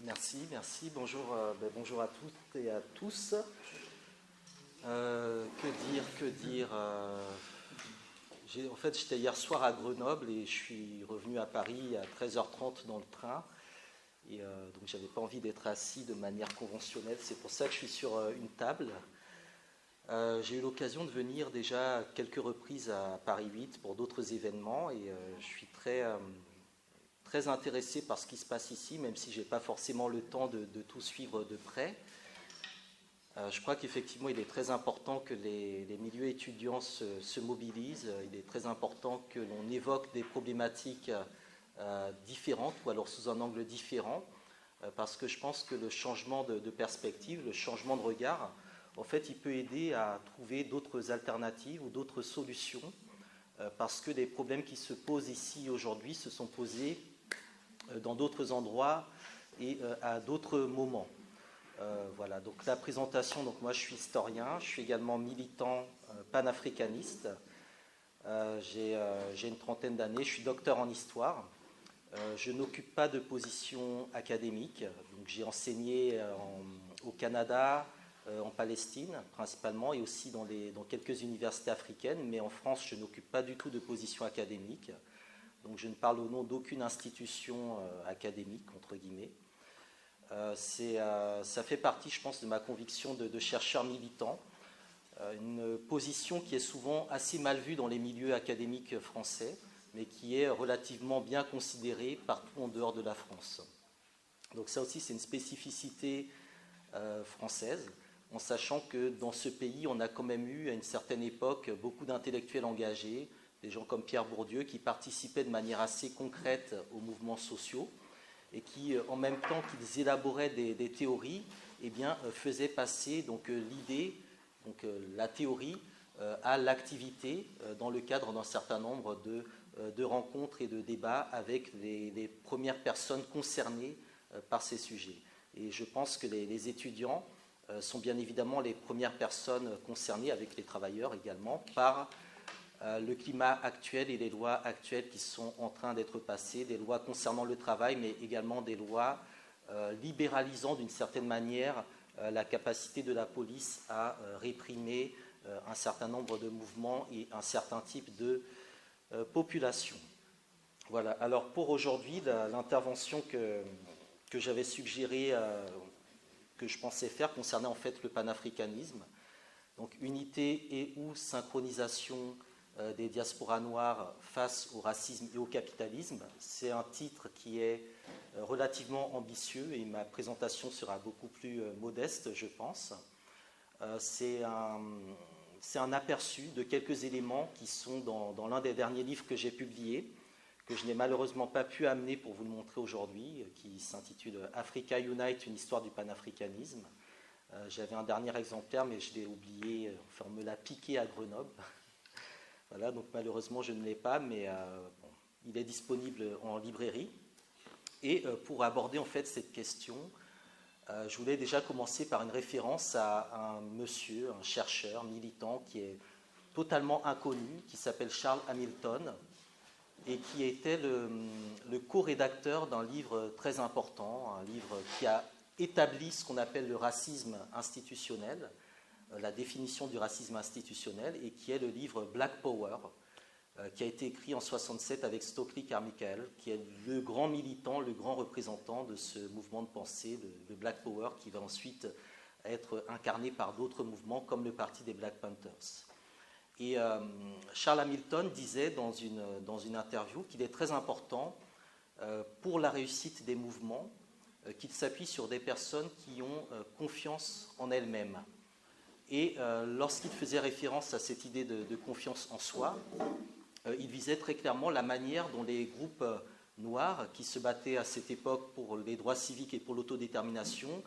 Merci. Bonjour, bonjour à toutes et à tous. Que dire En fait, j'étais hier soir à Grenoble et je suis revenu à Paris à 13h30 dans le train. Donc, j'avais pas envie d'être assis de manière conventionnelle. C'est pour ça que je suis sur une table. J'ai eu l'occasion de venir déjà à quelques reprises à Paris 8 pour d'autres événements et je suis très intéressé par ce qui se passe ici, même si je n'ai pas forcément le temps de tout suivre de près. Je crois qu'effectivement, il est très important que les milieux étudiants se mobilisent. Il est très important que l'on évoque des problématiques différentes ou alors sous un angle différent, parce que je pense que le changement de perspective, le changement de regard, en fait, il peut aider à trouver d'autres alternatives ou d'autres solutions, parce que les problèmes qui se posent ici aujourd'hui se sont posés dans d'autres endroits et à d'autres moments. Voilà, donc la présentation, donc moi je suis historien, je suis également militant panafricaniste, j'ai une trentaine d'années, je suis docteur en histoire, je n'occupe pas de position académique, donc j'ai enseigné au Canada, en Palestine principalement et aussi dans quelques universités africaines, mais en France je n'occupe pas du tout de position académique. Donc je ne parle au nom d'aucune institution académique, entre guillemets. Ça fait partie, je pense, de ma conviction de chercheur militant. Une position qui est souvent assez mal vue dans les milieux académiques français, mais qui est relativement bien considérée partout en dehors de la France. Donc ça aussi, c'est une spécificité française, en sachant que dans ce pays, on a quand même eu, à une certaine époque, beaucoup d'intellectuels engagés, des gens comme Pierre Bourdieu, qui participaient de manière assez concrète aux mouvements sociaux et qui, en même temps qu'ils élaboraient des théories, eh bien, faisaient passer donc, l'idée, donc, la théorie, à l'activité dans le cadre d'un certain nombre de rencontres et de débats avec les premières personnes concernées par ces sujets. Et je pense que les étudiants sont bien évidemment les premières personnes concernées, avec les travailleurs également, par le climat actuel et les lois actuelles qui sont en train d'être passées, des lois concernant le travail, mais également des lois libéralisant d'une certaine manière la capacité de la police à réprimer un certain nombre de mouvements et un certain type de population. Voilà, alors pour aujourd'hui, l'intervention que j'avais suggérée, que je pensais faire, concernait en fait le panafricanisme. Donc unité et ou synchronisation des diasporas noires face au racisme et au capitalisme. C'est un titre qui est relativement ambitieux et ma présentation sera beaucoup plus modeste, je pense. C'est un aperçu de quelques éléments qui sont dans l'un des derniers livres que j'ai publiés, que je n'ai malheureusement pas pu amener pour vous le montrer aujourd'hui, qui s'intitule Africa Unite, une histoire du panafricanisme. J'avais un dernier exemplaire, mais je l'ai oublié, enfin on me l'a piqué à Grenoble. Voilà, donc malheureusement je ne l'ai pas, mais bon, il est disponible en librairie. Et pour aborder en fait cette question, je voulais déjà commencer par une référence à un monsieur, un chercheur, militant, qui est totalement inconnu, qui s'appelle Charles Hamilton, et qui était le co-rédacteur d'un livre très important, un livre qui a établi ce qu'on appelle le racisme institutionnel, la définition du racisme institutionnel, et qui est le livre Black Power, qui a été écrit en 1967 avec Stokely Carmichael, qui est le grand militant, le grand représentant de ce mouvement de pensée, le Black Power, qui va ensuite être incarné par d'autres mouvements, comme le parti des Black Panthers. Et Charles Hamilton disait dans une interview qu'il est très important pour la réussite des mouvements qu'il s'appuie sur des personnes qui ont confiance en elles-mêmes. Et lorsqu'il faisait référence à cette idée de confiance en soi, il visait très clairement la manière dont les groupes noirs qui se battaient à cette époque pour les droits civiques et pour l'autodétermination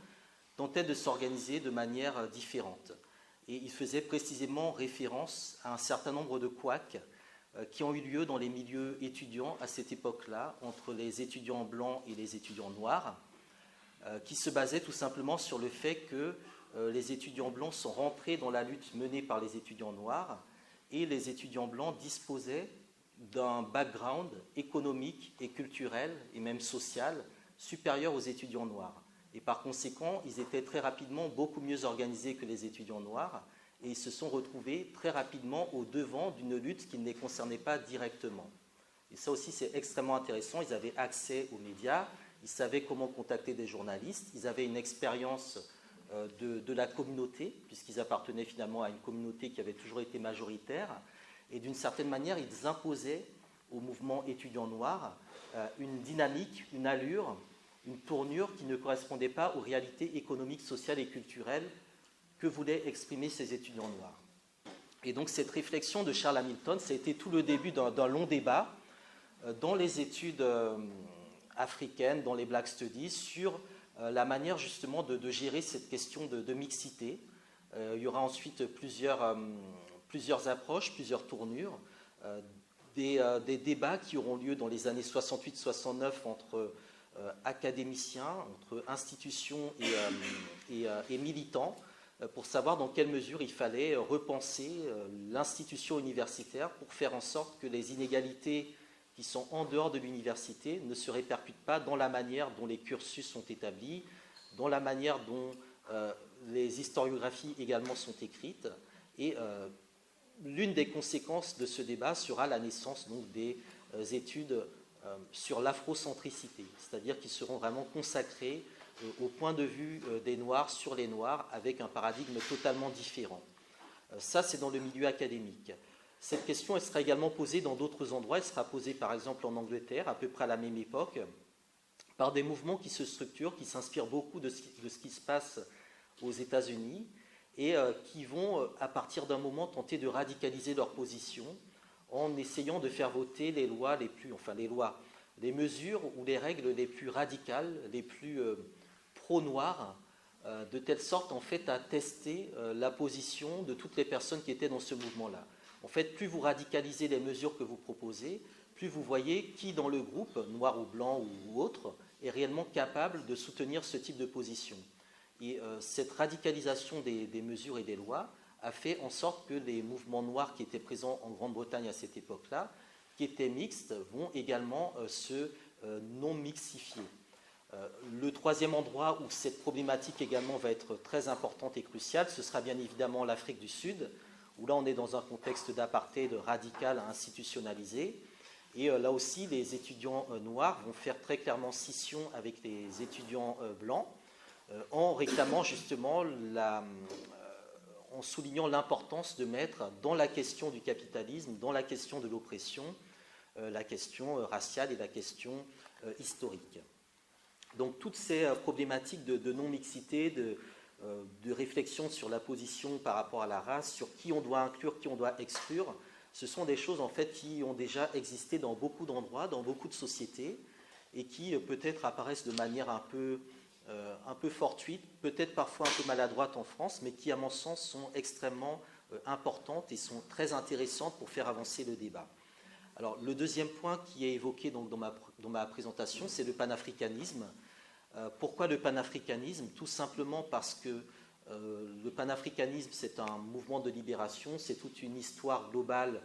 tentaient de s'organiser de manière différente. Et il faisait précisément référence à un certain nombre de couacs qui ont eu lieu dans les milieux étudiants à cette époque-là, entre les étudiants blancs et les étudiants noirs, qui se basaient tout simplement sur le fait que les étudiants blancs sont rentrés dans la lutte menée par les étudiants noirs et les étudiants blancs disposaient d'un background économique et culturel et même social supérieure aux étudiants noirs. Et par conséquent, ils étaient très rapidement beaucoup mieux organisés que les étudiants noirs et ils se sont retrouvés très rapidement au devant d'une lutte qui ne les concernait pas directement. Et ça aussi, c'est extrêmement intéressant. Ils avaient accès aux médias, ils savaient comment contacter des journalistes, ils avaient une expérience de la communauté, puisqu'ils appartenaient finalement à une communauté qui avait toujours été majoritaire. Et d'une certaine manière, ils imposaient au mouvement étudiant noir une dynamique, une allure, une tournure qui ne correspondait pas aux réalités économiques, sociales et culturelles que voulaient exprimer ces étudiants noirs. Et donc cette réflexion de Charles Hamilton, ça a été tout le début d'un long débat dans les études africaines, dans les Black Studies, sur la manière justement de gérer cette question de mixité. Il y aura ensuite plusieurs approches, plusieurs tournures, des débats qui auront lieu dans les années 68-69 entre académiciens, entre institutions et militants, pour savoir dans quelle mesure il fallait repenser l'institution universitaire pour faire en sorte que les inégalités qui sont en dehors de l'université ne se répercutent pas dans la manière dont les cursus sont établis, dans la manière dont les historiographies également sont écrites. Et l'une des conséquences de ce débat sera la naissance donc, des études sur l'afrocentricité, c'est-à-dire qui seront vraiment consacrées au point de vue des Noirs sur les Noirs avec un paradigme totalement différent. Ça, c'est dans le milieu académique. Cette question, elle sera également posée dans d'autres endroits. Elle sera posée, par exemple, en Angleterre, à peu près à la même époque, par des mouvements qui se structurent, qui s'inspirent beaucoup de ce qui se passe aux États-Unis et qui vont, à partir d'un moment, tenter de radicaliser leur position en essayant de faire voter les mesures ou les règles les plus radicales, les plus pro-noires, de telle sorte, en fait, à tester la position de toutes les personnes qui étaient dans ce mouvement-là. En fait, plus vous radicalisez les mesures que vous proposez, plus vous voyez qui dans le groupe, noir ou blanc ou autre, est réellement capable de soutenir ce type de position. Et cette radicalisation des mesures et des lois a fait en sorte que les mouvements noirs qui étaient présents en Grande-Bretagne à cette époque-là, qui étaient mixtes, vont également se non-mixifier. Le troisième endroit où cette problématique également va être très importante et cruciale, ce sera bien évidemment l'Afrique du Sud, où là on est dans un contexte d'apartheid radical institutionnalisé. Et là aussi, les étudiants noirs vont faire très clairement scission avec les étudiants blancs, en réclamant justement, en soulignant l'importance de mettre dans la question du capitalisme, dans la question de l'oppression, la question raciale et la question historique. Donc toutes ces problématiques de non-mixité, de réflexion sur la position par rapport à la race, sur qui on doit inclure, qui on doit exclure, ce sont des choses en fait qui ont déjà existé dans beaucoup d'endroits, dans beaucoup de sociétés, et qui peut-être apparaissent de manière un peu fortuite, peut-être parfois un peu maladroite en France, mais qui à mon sens sont extrêmement importantes et sont très intéressantes pour faire avancer le débat. Alors le deuxième point qui est évoqué donc, dans ma présentation, c'est le panafricanisme. Pourquoi le panafricanisme ? Tout simplement parce que le panafricanisme, c'est un mouvement de libération, c'est toute une histoire globale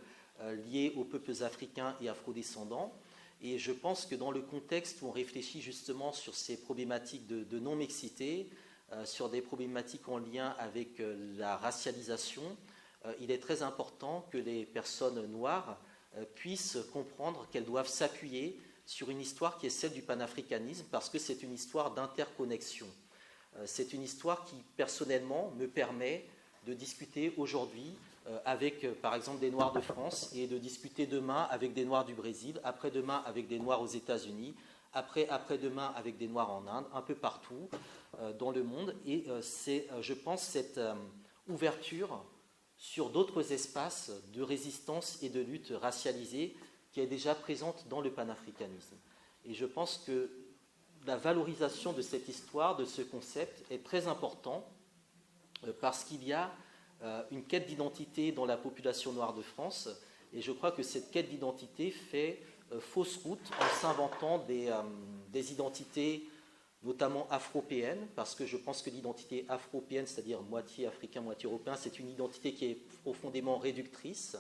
liée aux peuples africains et afrodescendants. Et je pense que dans le contexte où on réfléchit justement sur ces problématiques de non-mixité, sur des problématiques en lien avec la racialisation, il est très important que les personnes noires puissent comprendre qu'elles doivent s'appuyer sur une histoire qui est celle du panafricanisme, parce que c'est une histoire d'interconnexion. C'est une histoire qui, personnellement, me permet de discuter aujourd'hui avec, par exemple, des Noirs de France et de discuter demain avec des Noirs du Brésil, après-demain avec des Noirs aux États-Unis, après-demain avec des Noirs en Inde, un peu partout dans le monde. Et c'est, je pense, cette ouverture sur d'autres espaces de résistance et de lutte racialisée qui est déjà présente dans le panafricanisme. Et je pense que la valorisation de cette histoire, de ce concept, est très important parce qu'il y a une quête d'identité dans la population noire de France, et je crois que cette quête d'identité fait fausse route en s'inventant des identités notamment afropéennes, parce que je pense que l'identité afropéenne, c'est-à-dire moitié africain, moitié européen, c'est une identité qui est profondément réductrice.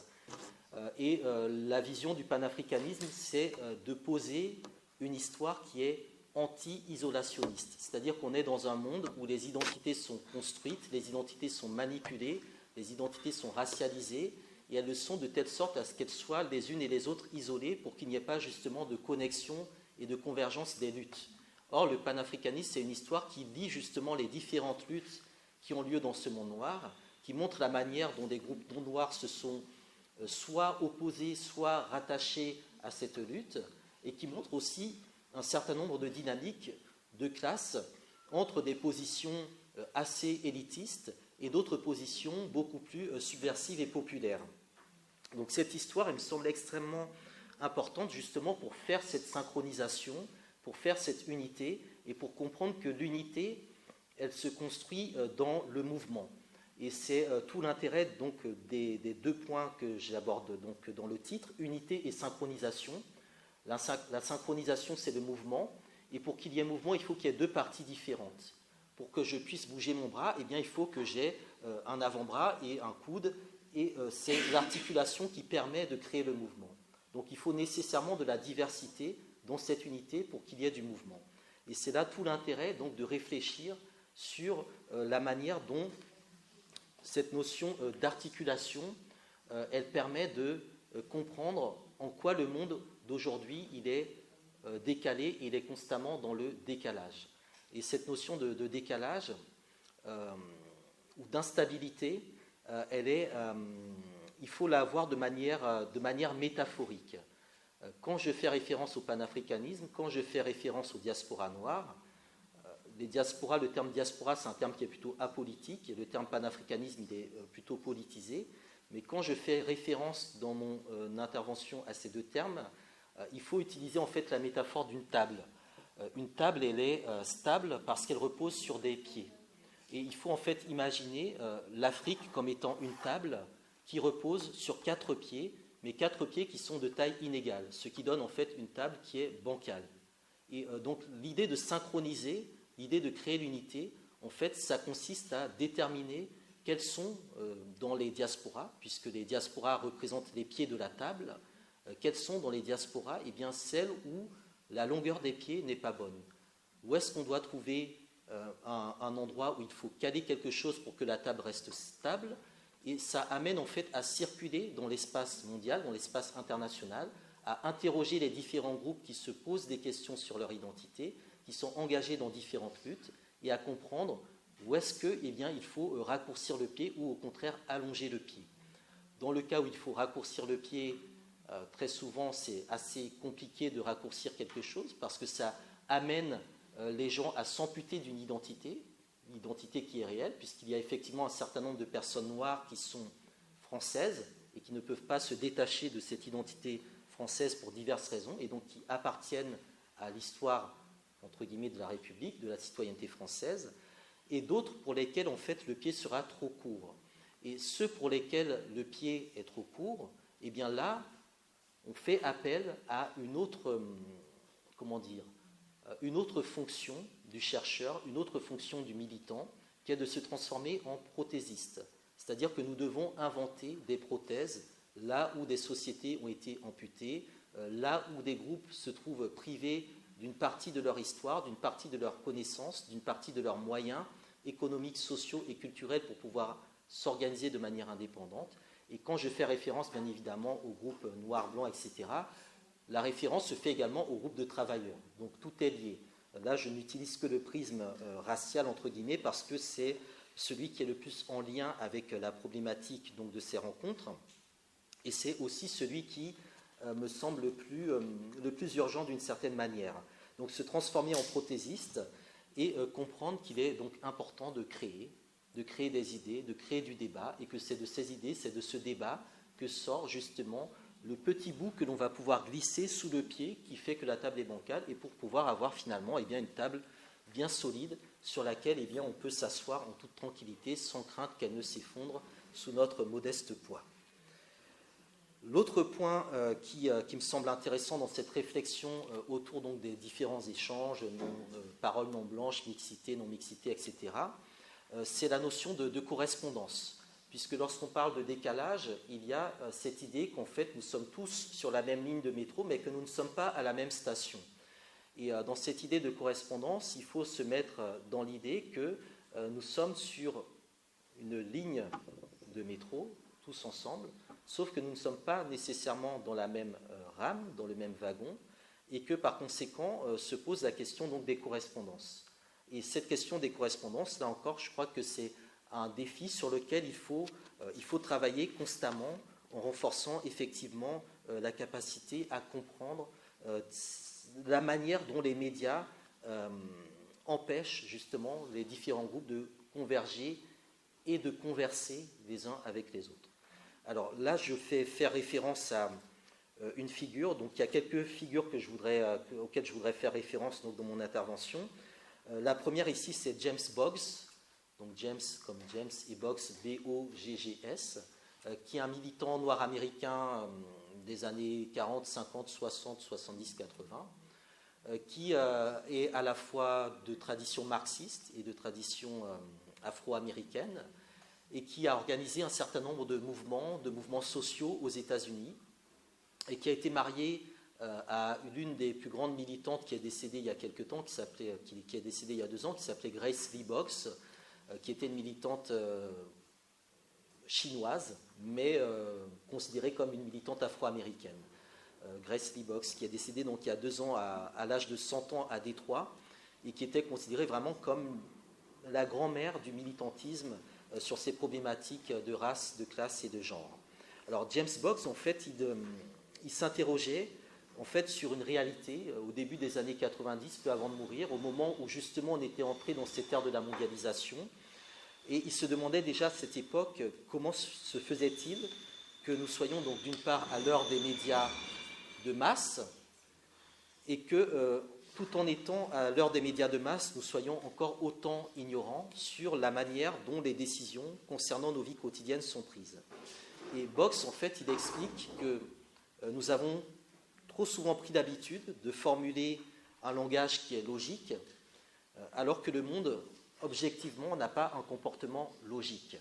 Et la vision du panafricanisme, c'est de poser une histoire qui est anti-isolationniste. C'est-à-dire qu'on est dans un monde où les identités sont construites, les identités sont manipulées, les identités sont racialisées, et elles le sont de telle sorte à ce qu'elles soient les unes et les autres isolées pour qu'il n'y ait pas justement de connexion et de convergence des luttes. Or, le panafricanisme, c'est une histoire qui lie justement les différentes luttes qui ont lieu dans ce monde noir, qui montre la manière dont des groupes non noirs se sont soit opposés, soit rattachés à cette lutte, et qui montre aussi un certain nombre de dynamiques de classe entre des positions assez élitistes et d'autres positions beaucoup plus subversives et populaires. Donc cette histoire, elle me semble extrêmement importante justement pour faire cette synchronisation, pour faire cette unité et pour comprendre que l'unité, elle se construit dans le mouvement. Et c'est tout l'intérêt donc des deux points que j'aborde donc dans le titre, unité et synchronisation. La synchronisation, c'est le mouvement, et pour qu'il y ait mouvement, il faut qu'il y ait deux parties différentes. Pour que je puisse bouger mon bras, eh bien, il faut que j'ai un avant-bras et un coude, et c'est l'articulation qui permet de créer le mouvement. Donc il faut nécessairement de la diversité dans cette unité pour qu'il y ait du mouvement. Et c'est là tout l'intérêt donc de réfléchir sur la manière dont cette notion d'articulation, elle permet de comprendre en quoi le monde d'aujourd'hui il est décalé, il est constamment dans le décalage. Et cette notion de décalage ou d'instabilité, il faut la voir de manière métaphorique. Quand je fais référence au panafricanisme, quand je fais référence aux diasporas noires, les diasporas, le terme diaspora, c'est un terme qui est plutôt apolitique, et le terme panafricanisme, il est plutôt politisé. Mais quand je fais référence dans mon intervention à ces deux termes, il faut utiliser en fait la métaphore d'une table. Une table, elle est stable parce qu'elle repose sur des pieds. Et il faut en fait imaginer l'Afrique comme étant une table qui repose sur 4 pieds, mais 4 pieds qui sont de taille inégale, ce qui donne en fait une table qui est bancale. Et donc l'idée de synchroniser, l'idée de créer l'unité, en fait, ça consiste à déterminer quels sont, dans les diasporas, puisque les diasporas représentent les pieds de la table, quelles sont dans les diasporas, eh bien, celles où la longueur des pieds n'est pas bonne. Où est-ce qu'on doit trouver un endroit où il faut caler quelque chose pour que la table reste stable, et ça amène en fait à circuler dans l'espace mondial, dans l'espace international, à interroger les différents groupes qui se posent des questions sur leur identité, qui sont engagés dans différentes luttes, et à comprendre où est-ce que, eh bien, il faut raccourcir le pied ou au contraire allonger le pied. Dans le cas où il faut raccourcir le pied, très souvent c'est assez compliqué de raccourcir quelque chose parce que ça amène les gens à s'amputer d'une identité qui est réelle, puisqu'il y a effectivement un certain nombre de personnes noires qui sont françaises et qui ne peuvent pas se détacher de cette identité française pour diverses raisons, et donc qui appartiennent à l'histoire, entre guillemets, de la République, de la citoyenneté française, et d'autres pour lesquels, en fait, le pied sera trop court. Et ceux pour lesquels le pied est trop court, eh bien là, on fait appel à une autre, une autre fonction du chercheur, une autre fonction du militant, qui est de se transformer en prothésiste. C'est-à-dire que nous devons inventer des prothèses là où des sociétés ont été amputées, là où des groupes se trouvent privés d'une partie de leur histoire, d'une partie de leurs connaissances, d'une partie de leurs moyens économiques, sociaux et culturels pour pouvoir s'organiser de manière indépendante. Et quand je fais référence, bien évidemment, aux groupes noirs, blancs, etc., la référence se fait également aux groupes de travailleurs. Donc tout est lié. Là, je n'utilise que le prisme racial, entre guillemets, parce que c'est celui qui est le plus en lien avec la problématique donc, de ces rencontres. Et c'est aussi celui qui me semble le plus urgent d'une certaine manière. Donc se transformer en prothésiste et comprendre qu'il est donc important de créer des idées, de créer du débat, et que c'est de ces idées, c'est de ce débat que sort justement le petit bout que l'on va pouvoir glisser sous le pied qui fait que la table est bancale, et pour pouvoir avoir finalement eh bien, une table bien solide sur laquelle eh bien, on peut s'asseoir en toute tranquillité sans crainte qu'elle ne s'effondre sous notre modeste poids. L'autre point qui me semble intéressant dans cette réflexion autour donc, des différents échanges, paroles non blanches, mixité, non-mixité, etc., c'est la notion de correspondance. Puisque lorsqu'on parle de décalage, il y a cette idée qu'en fait nous sommes tous sur la même ligne de métro, mais que nous ne sommes pas à la même station. Et dans cette idée de correspondance, il faut se mettre dans l'idée que nous sommes sur une ligne de métro, tous ensemble, sauf que nous ne sommes pas nécessairement dans la même rame, dans le même wagon, et que par conséquent se pose la question donc des correspondances. Et cette question des correspondances, là encore, je crois que c'est un défi sur lequel il faut travailler constamment en renforçant effectivement la capacité à comprendre la manière dont les médias empêchent justement les différents groupes de converger et de converser les uns avec les autres. Alors là, je fais faire référence à une figure, donc il y a quelques figures auxquelles je voudrais faire référence donc, dans mon intervention. La première ici, c'est James Boggs, donc James comme James et Boggs, B-O-G-G-S, qui est un militant noir américain des années 40, 50, 60, 70, 80, qui est à la fois de tradition marxiste et de tradition afro-américaine, et qui a organisé un certain nombre de mouvements sociaux aux États-Unis, et qui a été marié à l'une des plus grandes militantes qui est décédée il y a quelques temps, qui est décédée il y a 2 ans, qui s'appelait Grace Lee Boggs, qui était une militante chinoise, mais considérée comme une militante afro-américaine. Grace Lee Boggs, qui est décédée donc il y a 2 ans à l'âge de 100 ans à Détroit, et qui était considérée vraiment comme la grand-mère du militantisme sur ces problématiques de race, de classe et de genre. Alors James Boggs, en fait, il s'interrogeait en fait sur une réalité au début des années 90, peu avant de mourir, au moment où justement on était entré dans cette ère de la mondialisation, et il se demandait déjà à cette époque comment se faisait-il que nous soyons donc d'une part à l'heure des médias de masse, et que tout en étant à l'heure des médias de masse, nous soyons encore autant ignorants sur la manière dont les décisions concernant nos vies quotidiennes sont prises. Et Boggs, en fait, il explique que nous avons trop souvent pris l'habitude de formuler un langage qui est logique, alors que le monde, objectivement, n'a pas un comportement logique.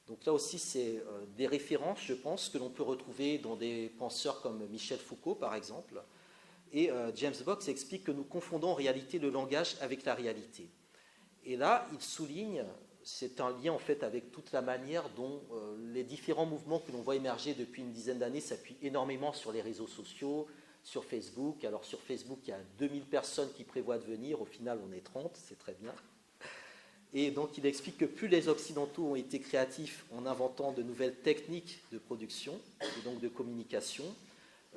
Donc là aussi, c'est des références, je pense, que l'on peut retrouver dans des penseurs comme Michel Foucault, par exemple. Et James Boggs explique que nous confondons en réalité le langage avec la réalité. Et là, il souligne, c'est un lien en fait avec toute la manière dont les différents mouvements que l'on voit émerger depuis une dizaine d'années s'appuient énormément sur les réseaux sociaux, sur Facebook. Alors sur Facebook, il y a 2000 personnes qui prévoient de venir, au final on est 30, c'est très bien. Et donc il explique que plus les Occidentaux ont été créatifs en inventant de nouvelles techniques de production et donc de communication,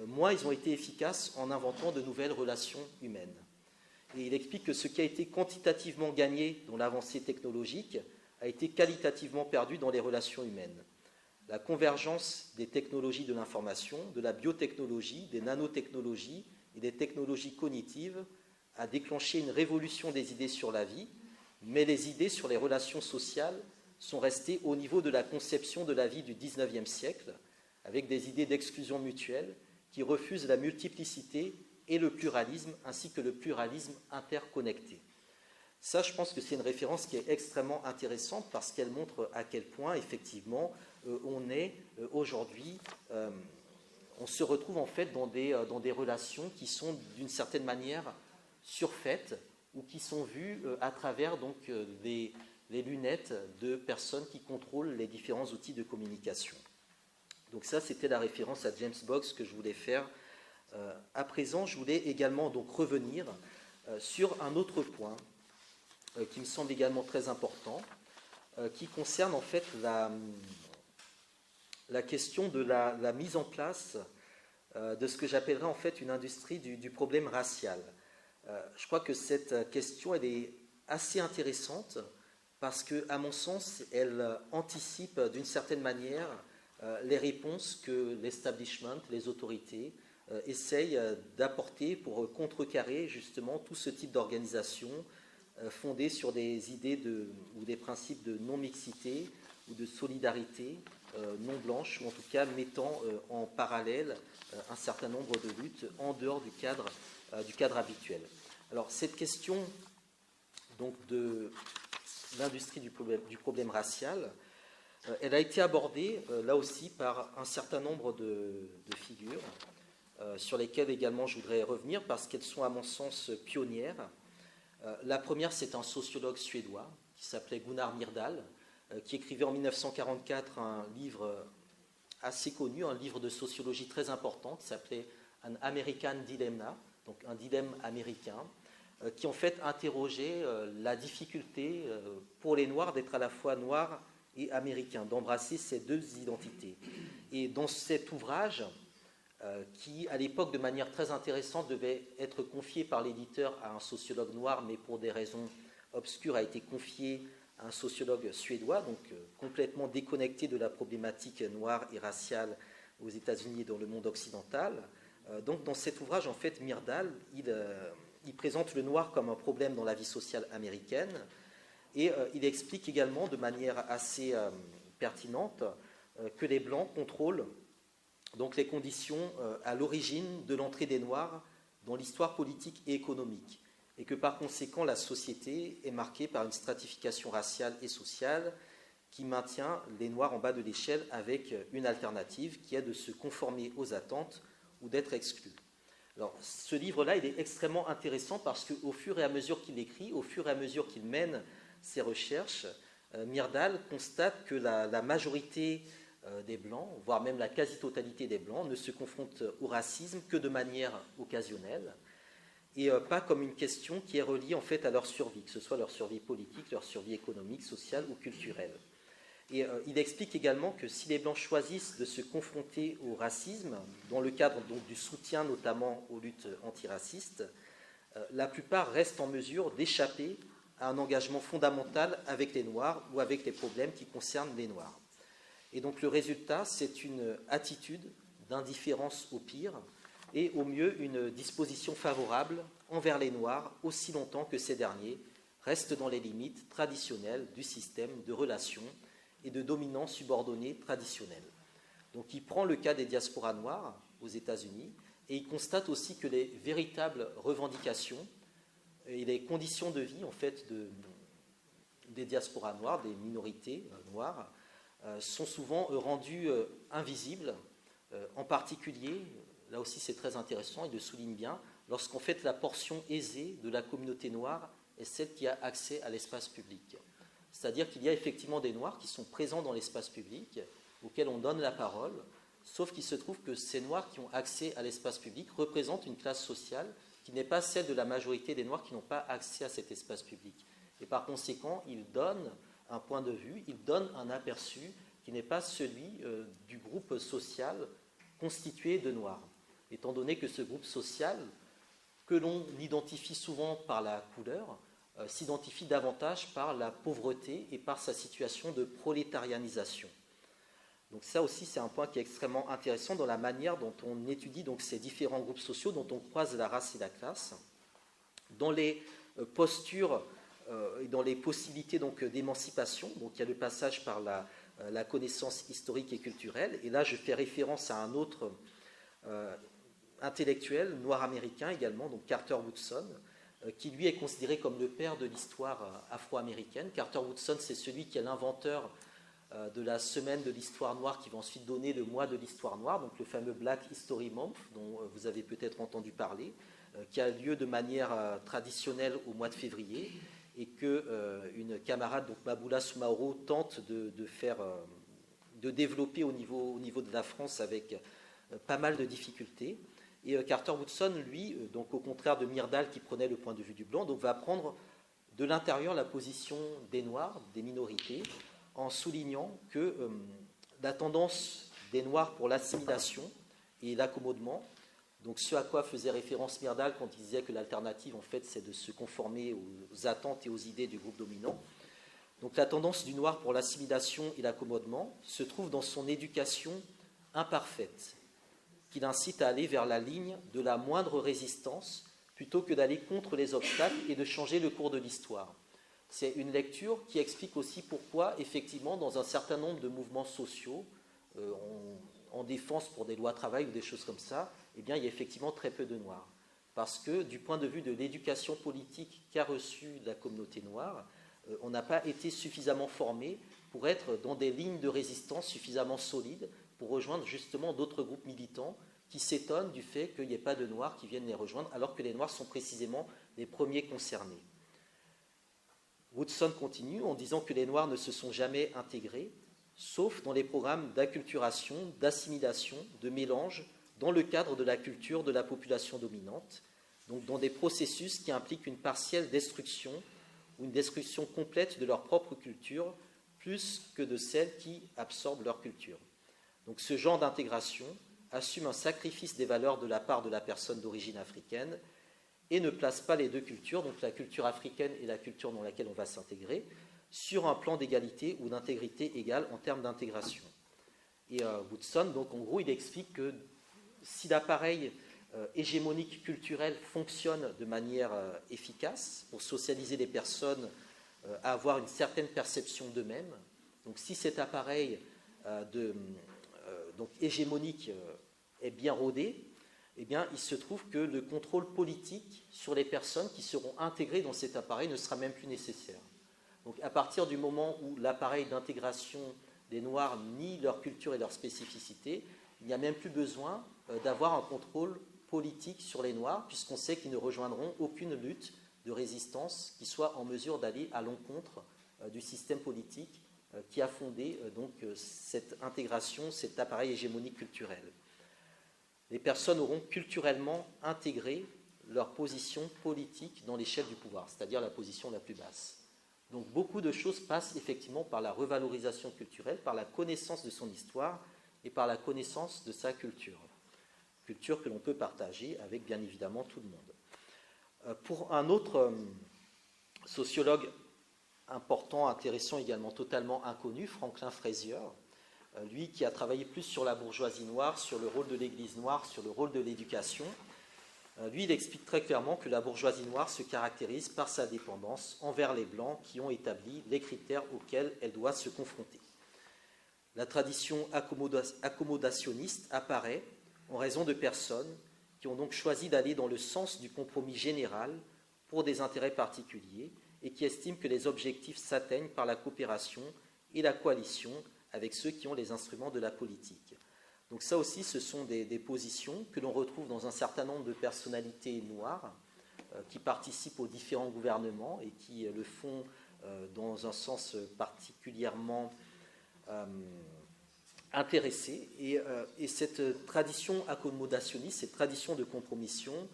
moins ils ont été efficaces en inventant de nouvelles relations humaines. Et il explique que ce qui a été quantitativement gagné dans l'avancée technologique a été qualitativement perdu dans les relations humaines. La convergence des technologies de l'information, de la biotechnologie, des nanotechnologies et des technologies cognitives a déclenché une révolution des idées sur la vie, mais les idées sur les relations sociales sont restées au niveau de la conception de la vie du XIXe siècle, avec des idées d'exclusion mutuelle qui refusent la multiplicité et le pluralisme, ainsi que le pluralisme interconnecté. Ça, je pense que c'est une référence qui est extrêmement intéressante parce qu'elle montre à quel point, effectivement, on est aujourd'hui, on se retrouve en fait dans des relations qui sont d'une certaine manière surfaites ou qui sont vues à travers donc les lunettes de personnes qui contrôlent les différents outils de communication. Donc ça, c'était la référence à James Boggs que je voulais faire. À présent, je voulais également donc revenir sur un autre point qui me semble également très important, qui concerne en fait la question de la mise en place de ce que j'appellerais en fait une industrie du problème racial. Je crois que cette question elle est assez intéressante parce que, à mon sens, elle anticipe d'une certaine manière les réponses que l'establishment, les autorités, essayent d'apporter pour contrecarrer justement tout ce type d'organisation fondée sur des idées ou des principes de non-mixité ou de solidarité non blanche, ou en tout cas mettant en parallèle un certain nombre de luttes en dehors du cadre habituel. Alors cette question donc, de l'industrie du problème racial, elle a été abordée là aussi par un certain nombre de figures. sur lesquelles également je voudrais revenir parce qu'elles sont à mon sens pionnières. La première, c'est un sociologue suédois qui s'appelait Gunnar Myrdal, qui écrivait en 1944 un livre assez connu, un livre de sociologie très important qui s'appelait An American Dilemma, donc un dilemme américain, qui en fait interrogeait la difficulté pour les Noirs d'être à la fois noirs et américains, d'embrasser ces deux identités. Et dans cet ouvrage, qui à l'époque de manière très intéressante devait être confié par l'éditeur à un sociologue noir, mais pour des raisons obscures a été confié à un sociologue suédois, donc complètement déconnecté de la problématique noire et raciale aux États-Unis et dans le monde occidental. Donc dans cet ouvrage, en fait, Myrdal, il présente le noir comme un problème dans la vie sociale américaine et il explique également de manière assez pertinente que les Blancs contrôlent donc les conditions à l'origine de l'entrée des Noirs dans l'histoire politique et économique, et que par conséquent la société est marquée par une stratification raciale et sociale qui maintient les Noirs en bas de l'échelle avec une alternative qui est de se conformer aux attentes ou d'être exclus. Alors, ce livre-là, il est extrêmement intéressant parce qu'au fur et à mesure qu'il écrit, au fur et à mesure qu'il mène ses recherches, Myrdal constate que la majorité des Blancs, voire même la quasi-totalité des Blancs, ne se confrontent au racisme que de manière occasionnelle et pas comme une question qui est reliée en fait à leur survie, que ce soit leur survie politique, leur survie économique, sociale ou culturelle. Et il explique également que si les Blancs choisissent de se confronter au racisme, dans le cadre donc, du soutien notamment aux luttes antiracistes, la plupart restent en mesure d'échapper à un engagement fondamental avec les Noirs ou avec les problèmes qui concernent les Noirs. Et donc le résultat, c'est une attitude d'indifférence au pire et au mieux une disposition favorable envers les Noirs aussi longtemps que ces derniers restent dans les limites traditionnelles du système de relations et de dominance subordonnée traditionnelle. Donc il prend le cas des diasporas noires aux États-Unis et il constate aussi que les véritables revendications et les conditions de vie en fait des diasporas noires, des minorités noires, sont souvent rendues invisibles, en particulier, là aussi c'est très intéressant, il le souligne bien, lorsqu'en fait la portion aisée de la communauté noire est celle qui a accès à l'espace public. C'est-à-dire qu'il y a effectivement des Noirs qui sont présents dans l'espace public, auxquels on donne la parole, sauf qu'il se trouve que ces Noirs qui ont accès à l'espace public représentent une classe sociale qui n'est pas celle de la majorité des Noirs qui n'ont pas accès à cet espace public. Et par conséquent, ils donnent un point de vue, ils donnent un aperçu qui n'est pas celui du groupe social constitué de Noirs. Étant donné que ce groupe social, que l'on identifie souvent par la couleur, s'identifie davantage par la pauvreté et par sa situation de prolétarianisation. Donc ça aussi, c'est un point qui est extrêmement intéressant dans la manière dont on étudie donc, ces différents groupes sociaux, dont on croise la race et la classe, dans les postures et dans les possibilités donc, d'émancipation. Donc il y a le passage par la connaissance historique et culturelle, et là je fais référence à un autre intellectuel noir américain également, donc Carter Woodson, qui lui est considéré comme le père de l'histoire afro-américaine. Carter Woodson, c'est celui qui est l'inventeur de la semaine de l'histoire noire qui va ensuite donner le mois de l'histoire noire, donc le fameux Black History Month dont vous avez peut-être entendu parler, qui a lieu de manière traditionnelle au mois de février et qu'une camarade, donc Maboula Soumaoro, tente de développer au niveau de la France avec pas mal de difficultés. Et Carter Woodson, lui, donc au contraire de Myrdal qui prenait le point de vue du blanc, donc va prendre de l'intérieur la position des Noirs, des minorités, en soulignant que la tendance des Noirs pour l'assimilation et l'accommodement, donc ce à quoi faisait référence Myrdal quand il disait que l'alternative, en fait, c'est de se conformer aux attentes et aux idées du groupe dominant. Donc la tendance du Noir pour l'assimilation et l'accommodement se trouve dans son éducation imparfaite, qui l'incite à aller vers la ligne de la moindre résistance plutôt que d'aller contre les obstacles et de changer le cours de l'histoire. C'est une lecture qui explique aussi pourquoi, effectivement, dans un certain nombre de mouvements sociaux, en défense pour des lois travail ou des choses comme ça, eh bien, il y a effectivement très peu de Noirs. Parce que, du point de vue de l'éducation politique qu'a reçue la communauté noire, on n'a pas été suffisamment formé pour être dans des lignes de résistance suffisamment solides pour rejoindre justement d'autres groupes militants qui s'étonnent du fait qu'il n'y ait pas de Noirs qui viennent les rejoindre, alors que les Noirs sont précisément les premiers concernés. Woodson continue en disant que les Noirs ne se sont jamais intégrés, sauf dans les programmes d'acculturation, d'assimilation, de mélange, dans le cadre de la culture de la population dominante, donc dans des processus qui impliquent une partielle destruction ou une destruction complète de leur propre culture, plus que de celle qui absorbe leur culture. Donc ce genre d'intégration assume un sacrifice des valeurs de la part de la personne d'origine africaine et ne place pas les deux cultures, donc la culture africaine et la culture dans laquelle on va s'intégrer, sur un plan d'égalité ou d'intégrité égale en termes d'intégration. Et Woodson, donc en gros, il explique que si l'appareil hégémonique culturel fonctionne de manière efficace pour socialiser les personnes à avoir une certaine perception d'eux-mêmes, donc si cet appareil donc hégémonique est bien rodé, eh bien, il se trouve que le contrôle politique sur les personnes qui seront intégrées dans cet appareil ne sera même plus nécessaire. Donc, à partir du moment où l'appareil d'intégration des Noirs nie leur culture et leur spécificité, il n'y a même plus besoin d'avoir un contrôle politique sur les Noirs, puisqu'on sait qu'ils ne rejoindront aucune lutte de résistance qui soit en mesure d'aller à l'encontre du système politique qui a fondé donc cette intégration, cet appareil hégémonique culturel. Les personnes auront culturellement intégré leur position politique dans l'échelle du pouvoir, c'est-à-dire la position la plus basse. Donc beaucoup de choses passent effectivement par la revalorisation culturelle, par la connaissance de son histoire et par la connaissance de sa culture que l'on peut partager avec bien évidemment tout le monde. Pour un autre sociologue important, intéressant, également totalement inconnu, Franklin Frazier, lui qui a travaillé plus sur la bourgeoisie noire, sur le rôle de l'Église noire, sur le rôle de l'éducation, lui il explique très clairement que la bourgeoisie noire se caractérise par sa dépendance envers les Blancs qui ont établi les critères auxquels elle doit se confronter. La tradition accommodationniste apparaît en raison de personnes qui ont donc choisi d'aller dans le sens du compromis général pour des intérêts particuliers et qui estiment que les objectifs s'atteignent par la coopération et la coalition avec ceux qui ont les instruments de la politique. Donc ça aussi, ce sont des positions que l'on retrouve dans un certain nombre de personnalités noires qui participent aux différents gouvernements et qui le font dans un sens particulièrement intéressé. Et cette tradition accommodationniste, cette tradition de compromission,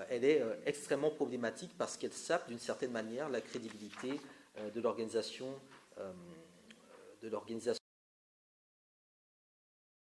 elle est extrêmement problématique parce qu'elle sape d'une certaine manière la crédibilité de l'organisation